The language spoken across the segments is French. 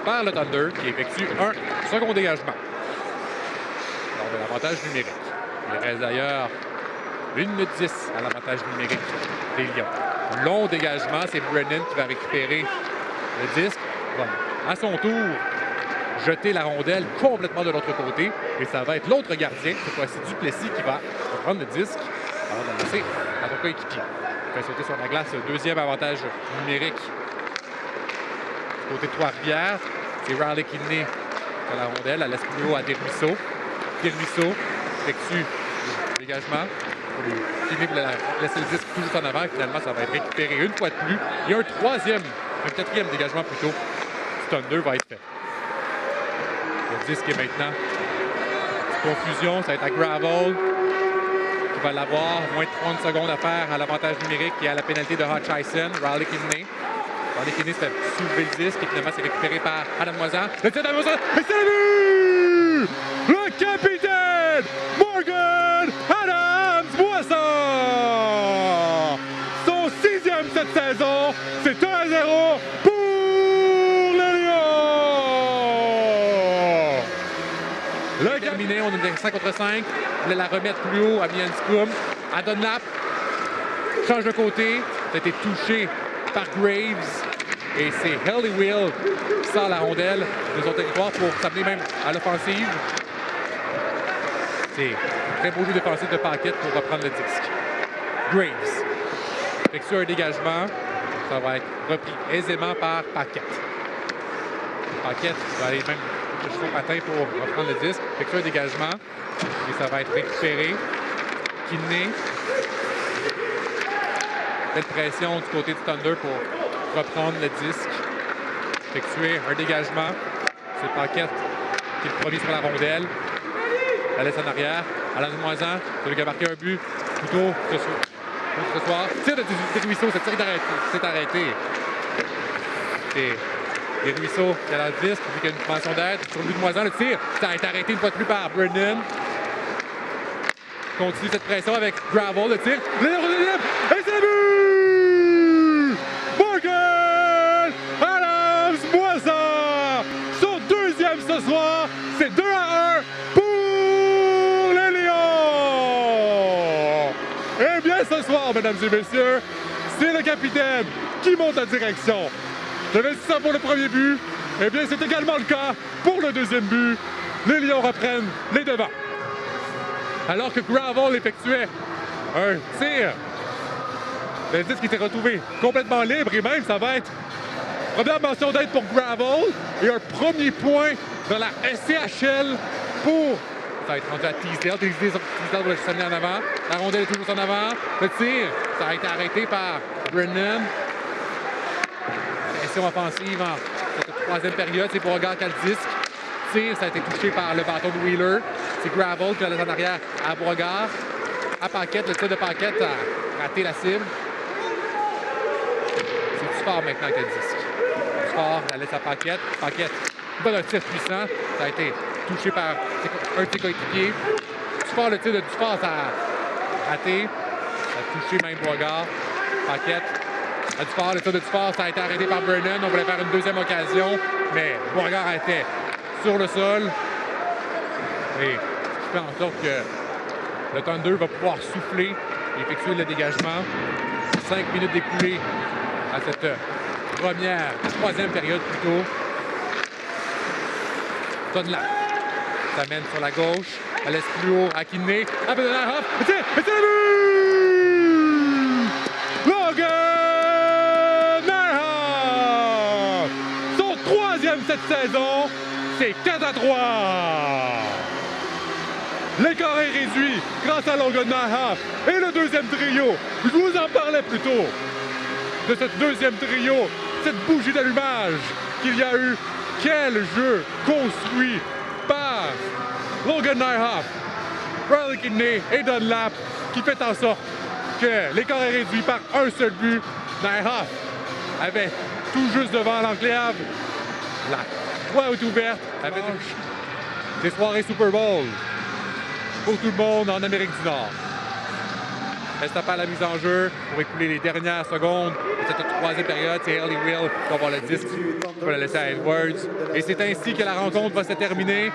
vers le Thunder qui effectue un second dégagement. Lors de l'avantage numérique. Il reste d'ailleurs 1 minute 10 à l'avantage numérique des Lions. Long dégagement, c'est Brennan qui va récupérer le disque. Va, à son tour, jeter la rondelle complètement de l'autre côté. Et ça va être l'autre gardien, cette fois-ci Duplessis, qui va prendre le disque avant de lancer à son coéquipier. Il fait sauter sur la glace, deuxième avantage numérique. Du côté de Trois-Rivières, c'est Riley Kidney qui a la rondelle. Elle laisse plus haut à Desruisseaux. Desruisseaux effectue le dégagement. Kidney voulait laisser le disque tout juste en avant. Et finalement, ça va être récupéré une fois de plus. Il y a un quatrième dégagement plutôt. Thunder va être fait. Le disque est maintenant confusion. Ça va être à Gravel qui va l'avoir. Moins de 30 secondes à faire à l'avantage numérique et à la pénalité de Hutchison. Riley Kidney. Riley Kidney se fait soulever le disque et finalement c'est récupéré par Adam Moisan. Le tir d'Adam Moisan. Et c'est le but! Le capitaine Morgan Adams Moisan! Son 6e cette saison. C'est 1-0 pour le terminé, on est 5 contre 5. On voulait la remettre plus haut à Mianscum. À Dunlap, change de côté. Ça a été touché par Graves. Et c'est Halliwell qui sort la rondelle de son territoire pour s'amener même à l'offensive. C'est un très beau jeu défensif de Paquette pour reprendre le disque. Graves effectue un dégagement. Ça va être repris aisément par Paquette. Paquette va aller même son patin pour reprendre le disque. Effectue un dégagement. Et ça va être récupéré. Kidney. Belle pression du côté du Thunder pour reprendre le disque. Effectuer un dégagement. C'est Paquette qui est le premier sur la rondelle. La laisse en arrière. Alain Moisan, celui qui a marqué un but plus tôt ce soir. Tir de Desruisseaux, c'est tir d'arrêté. C'est arrêté. C'est Desruisseaux qui a le disque, puis qu'il y a une mention d'aide. Sur le but de Moisan, le tir, ça a été arrêté une fois de plus par Brennan. Continue cette pression avec Gravel, le tir. Et c'est le but! Morgan Adams Moisan! Son 2e ce soir, c'est 2-1 pour les Lions! Eh bien, ce soir, mesdames et messieurs, c'est le capitaine qui monte en direction. J'avais dit ça pour le premier but. Eh bien, c'est également le cas pour le 2e but. Les Lions reprennent les devants. Alors que Gravel effectuait un tir, le disque était retrouvé complètement libre et même ça va être première mention d'aide pour Gravel et un premier point dans la SCHL pour... Ça va être rendu à Teasdale. Teasdale va s'amener en avant. La rondelle est toujours en avant. Le tir, ça a été arrêté par Brennan. Pression offensive en cette 3e période. C'est pour regarder quel disque. Tir, ça a été touché par le bâton de Wheeler. C'est Gravel qui la laisse en arrière à Beauregard. À Paquette, le tir de Paquette a raté la cible. C'est Dufort maintenant qui a le disque. Dufort la laisse à Paquette. Paquette donne un tir puissant. Ça a été touché par un de ses coéquipiers. Dufort, le tir de Dufort, ça a raté. Ça a touché même Beauregard. Paquette. À Dufort, le tir de Dufort, ça a été arrêté par Brennan. On voulait faire une 2e occasion, mais Beauregard était sur le sol. Et ce qui fait en sorte que le Thunder va pouvoir souffler et effectuer le dégagement. 5 minutes écoulées à cette 3e période plutôt. Dunlap s'amène sur la gauche. Elle laisse plus haut à Kidney. À Bedenhoff. Et c'est le but! Logan Nyhoff! Son 3e cette saison. C'est 4-3. L'écart est réduit grâce à Logan Nyhoff et le 2e trio. Je vous en parlais plus tôt de ce 2e trio, cette bougie d'allumage qu'il y a eu. Quel jeu construit par Logan Nyhoff, Riley Kidney et Dunlap qui fait en sorte que l'écart est réduit par un seul but. Nyhoff avait tout juste devant l'enclave. La voie est ouverte avec des soirées Super Bowl pour tout le monde en Amérique du Nord. Reste pas à la mise en jeu pour écouler les dernières secondes de cette troisième période. C'est Ellie Will qui va avoir le disque pour le laisser à Edwards. Et c'est ainsi que la rencontre va se terminer.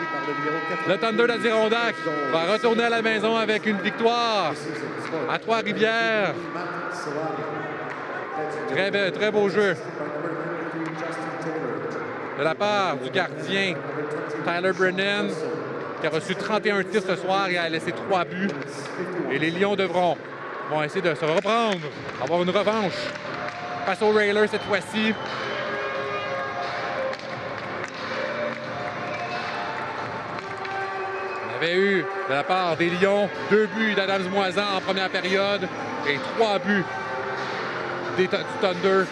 Le Thunder d'Adirondack va retourner à la maison avec une victoire à Trois-Rivières. Très beau jeu de la part du gardien Tyler Brennan, qui a reçu 31 tirs ce soir et a laissé 3 buts. Et les Lions vont essayer de se reprendre, avoir une revanche face aux Railers cette fois-ci. On avait eu de la part des Lions 2 buts d'Adams Moisan en première période et 3 buts du Thunder